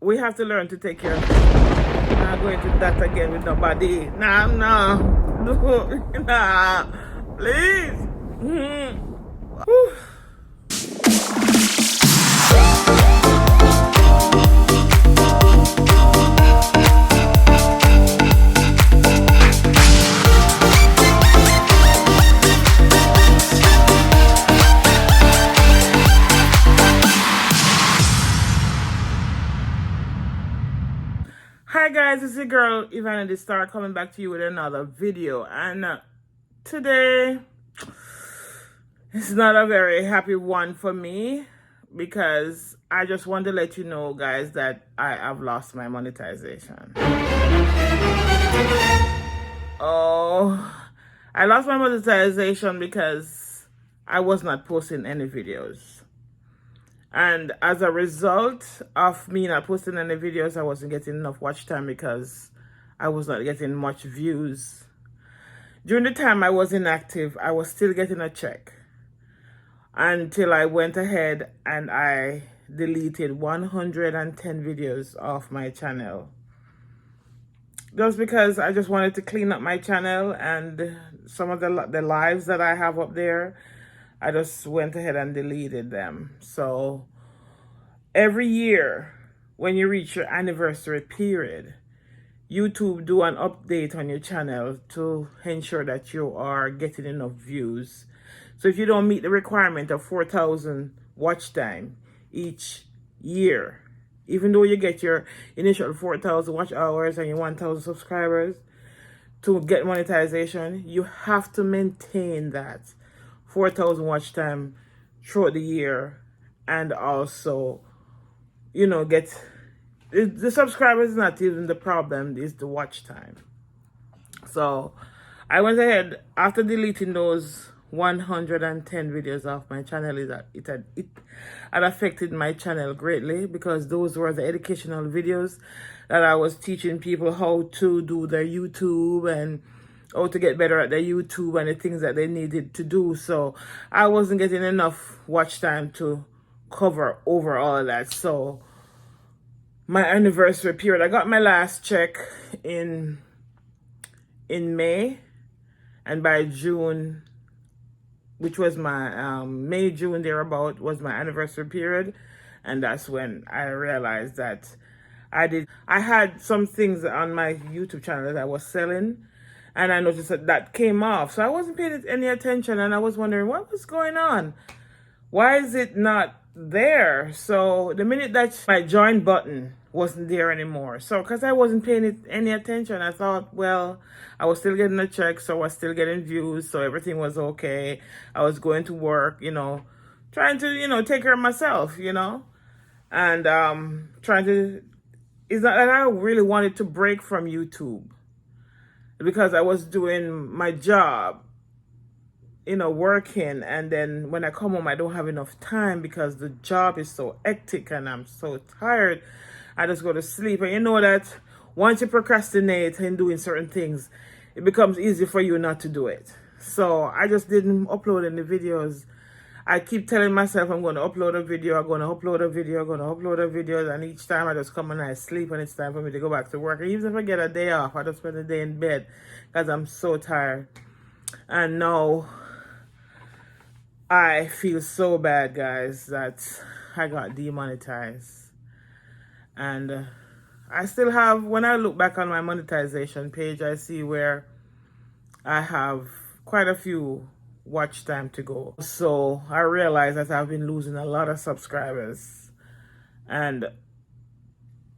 we have to learn to take care of it. I'm not going to that again with nobody. Nah, nah. Nah. Please. Whew. Hi guys, it's your girl Evanity Star coming back to you with another video, and today it's not a very happy one for me because I just want to let you know guys that I have lost my monetization. Oh, I lost my monetization because I was not posting any videos. And as a result of me not posting any videos, I wasn't getting enough watch time because I was not getting much views. During the time I was inactive, I was still getting a check until I went ahead and I deleted 110 videos off my channel. Just because I just wanted to clean up my channel and some of the lives that I have up there, I just went ahead and deleted them. So every year when you reach your anniversary period, YouTube do an update on your channel to ensure that you are getting enough views. So if you don't meet the requirement of 4,000 watch time each year, even though you get your initial 4,000 watch hours and your 1,000 subscribers, to get monetization, you have to maintain that 4,000 watch time throughout the year, and also, you know, get the subscribers is not even the problem, it's the watch time. So I went ahead after deleting those 110 videos off my channel. It had affected my channel greatly because those were the educational videos that I was teaching people how to do their YouTube and how to get better at their YouTube and the things that they needed to do. So I wasn't getting enough watch time to cover over all of that. So my anniversary period, I got my last check in May, and by June, which was my May, June thereabout, was my anniversary period. And that's when I realized that I had some things on my YouTube channel that I was selling, and I noticed that came off. So I wasn't paying it any attention, and I was wondering what was going on. Why is it not there? So the minute that my join button wasn't there anymore, so because I wasn't paying it any attention, I thought, well, I was still getting a check, so I was still getting views, so everything was okay. I was going to work, you know, trying to, you know, take care of myself, you know, and trying to, it's not that I really wanted to break from YouTube because I was doing my job, you know, working, and then when I come home I don't have enough time because the job is so hectic and I'm so tired. I just go to sleep, and you know that once you procrastinate in doing certain things, it becomes easy for you not to do it. So I just didn't upload any videos. I keep telling myself I'm going to upload a video, I'm going to upload a video, I'm going to upload a video, and each time I just come and I sleep and it's time for me to go back to work. And even if I get a day off, I just spend the day in bed because I'm so tired. And now I feel so bad, guys, that I got demonetized. And I still have, when I look back on my monetization page, I see where I have quite a few watch time to go. So I realize that I've been losing a lot of subscribers. And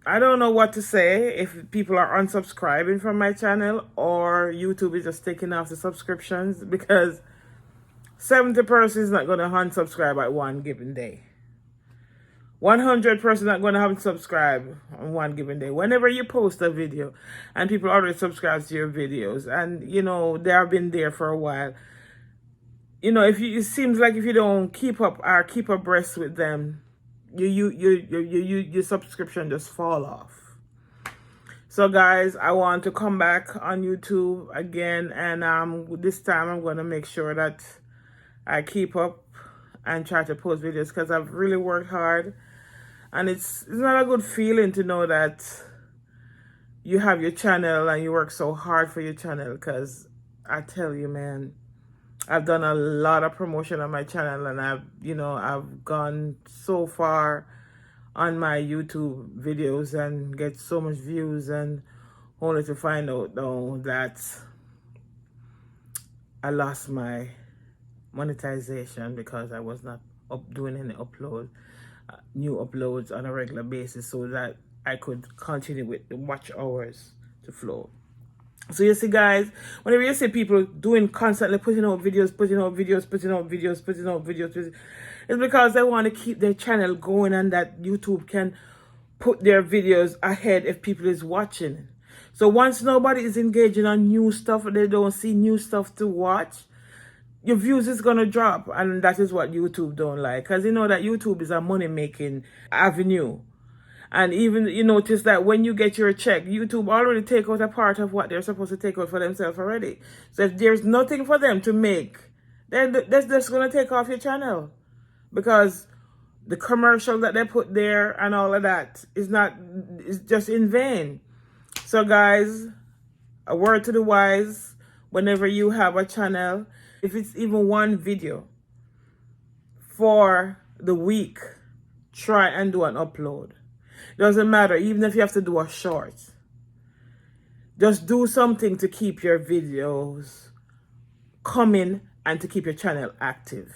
I don't know what to say, if people are unsubscribing from my channel or YouTube is just taking off the subscriptions, because 70% is not going to unsubscribe at one given day. 100% not going to have unsubscribe on one given day. Whenever you post a video and people already subscribe to your videos, and you know they have been there for a while, you know, if you, it seems like if you don't keep up or keep abreast with them, your subscription just fall off. So guys, I want to come back on YouTube again, and this time I'm going to make sure that I keep up and try to post videos because I've really worked hard. And it's not a good feeling to know that you have your channel and you work so hard for your channel, because I tell you, man, I've done a lot of promotion on my channel, and I've gone so far on my YouTube videos and get so much views, and only to find out though that I lost my monetization because I was not doing any new uploads on a regular basis, so that I could continue with the watch hours to flow. So you see, guys, whenever you see people doing constantly putting out videos, it's because they want to keep their channel going, and that YouTube can put their videos ahead if people is watching. So once nobody is engaging on new stuff, they don't see new stuff to watch, your views is gonna drop. And that is what YouTube don't like, because you know that YouTube is a money-making avenue. And even you notice that when you get your check, YouTube already take out a part of what they're supposed to take out for themselves already. So if there's nothing for them to make, then that's just going to take off your channel, because the commercial that they put there and all of that is just in vain. So guys, a word to the wise: whenever you have a channel, if it's even one video for the week, try and do an upload. Doesn't matter, even if you have to do a short. Just do something to keep your videos coming and to keep your channel active,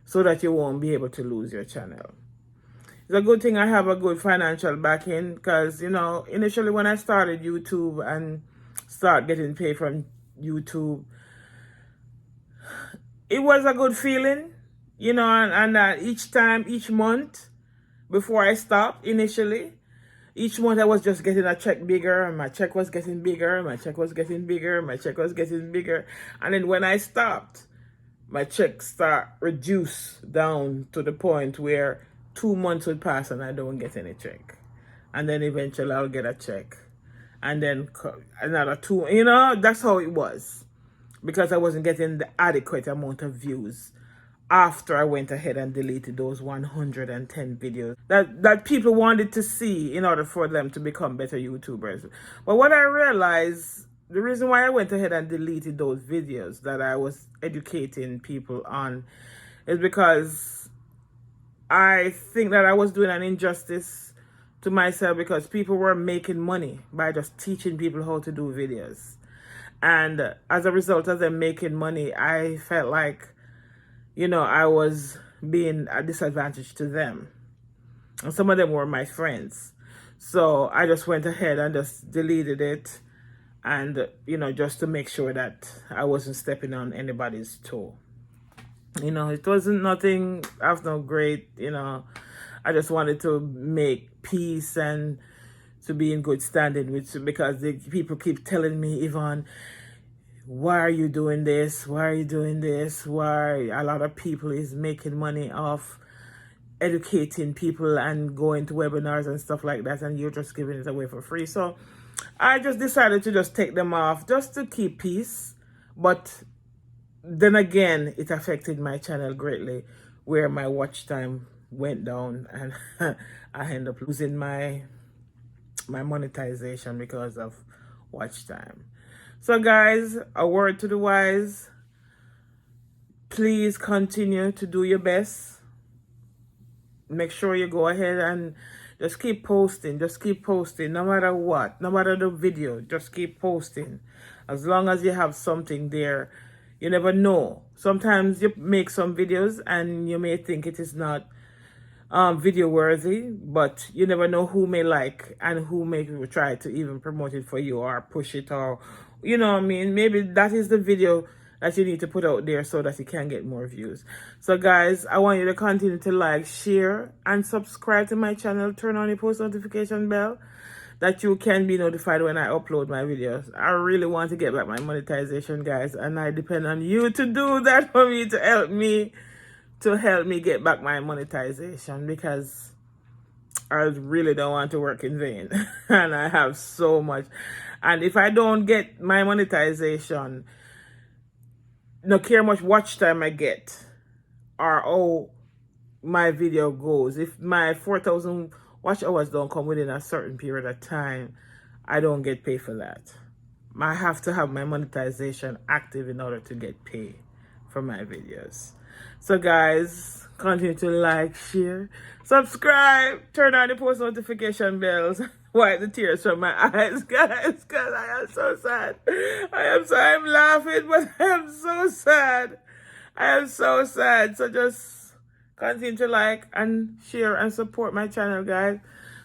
so that you won't be able to lose your channel. It's a good thing I have a good financial backing, because, initially when I started YouTube and start getting paid from YouTube, it was a good feeling, and each month, before I stopped initially, each month I was just getting a check bigger, and my check was getting bigger, my check was getting bigger, my check was getting bigger. And then when I stopped, my check start reduce down to the point where 2 months would pass and I don't get any check. And then eventually I'll get a check. And then another 2, that's how it was. Because I wasn't getting the adequate amount of views after I went ahead and deleted those 110 videos that people wanted to see in order for them to become better YouTubers. But what I realized, the reason why I went ahead and deleted those videos that I was educating people on, is because I think that I was doing an injustice to myself, because people were making money by just teaching people how to do videos. And as a result of them making money, I felt like, I was being a disadvantage to them. And some of them were my friends. So I just went ahead and just deleted it. And, just to make sure that I wasn't stepping on anybody's toe. It wasn't nothing after great, I just wanted to make peace and to be in good standing with, because the people keep telling me, Yvonne, why are you doing this? Why are you doing this? Why a lot of people is making money off educating people and going to webinars and stuff like that, and you're just giving it away for free. So I just decided to just take them off just to keep peace. But then again, it affected my channel greatly, where my watch time went down, and I ended up losing my monetization because of watch time. So guys, a word to the wise: please continue to do your best. Make sure you go ahead and just keep posting. Just keep posting, no matter what, no matter the video. Just keep posting. As long as you have something there, you never know. Sometimes you make some videos and you may think it is not video worthy, but you never know who may like and who may try to even promote it for you or push it, or maybe that is the video that you need to put out there so that you can get more views. So guys, I want you to continue to like, share, and subscribe to my channel. Turn on the post notification bell, that you can be notified when I upload my videos. I really want to get back my monetization, guys, and I depend on you to do that for me, to help me get back my monetization, because I really don't want to work in vain. And I have so much. And if I don't get my monetization, no care much watch time I get, or my video goes. If my 4,000 watch hours don't come within a certain period of time, I don't get paid for that. I have to have my monetization active in order to get paid for my videos. So guys, continue to like, share, subscribe, turn on the post notification bells, wipe the tears from my eyes, guys, because I am so sad. I'm laughing, but I am so sad. I am so sad. So just continue to like and share and support my channel, guys,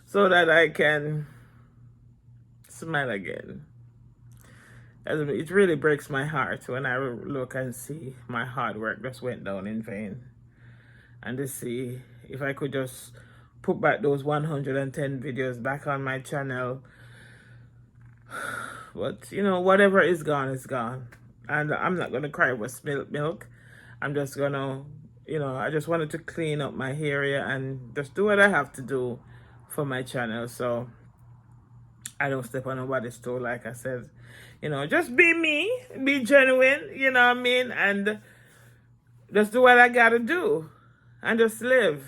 so that I can smile again. It really breaks my heart when I look and see my hard work just went down in vain. And to see if I could just put back those 110 videos back on my channel. But, you know, whatever is gone is gone. And I'm not going to cry over spilt milk. I'm just going to, you know, I just wanted to clean up my area and just do what I have to do for my channel. So I don't step on nobody's toe, like I said. You know, just be me, be genuine, you know what I mean? And just do what I gotta do and just live.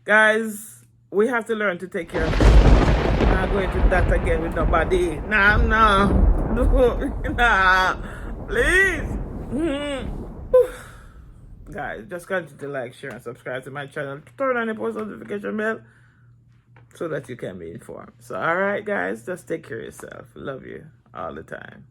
Guys, we have to learn to take care of people. I'm not going to that again with nobody. Nah, please. Guys, just continue to like, share, and subscribe to my channel. Turn on the post notification bell so that you can be informed. So, all right, guys, just take care of yourself. Love you all the time.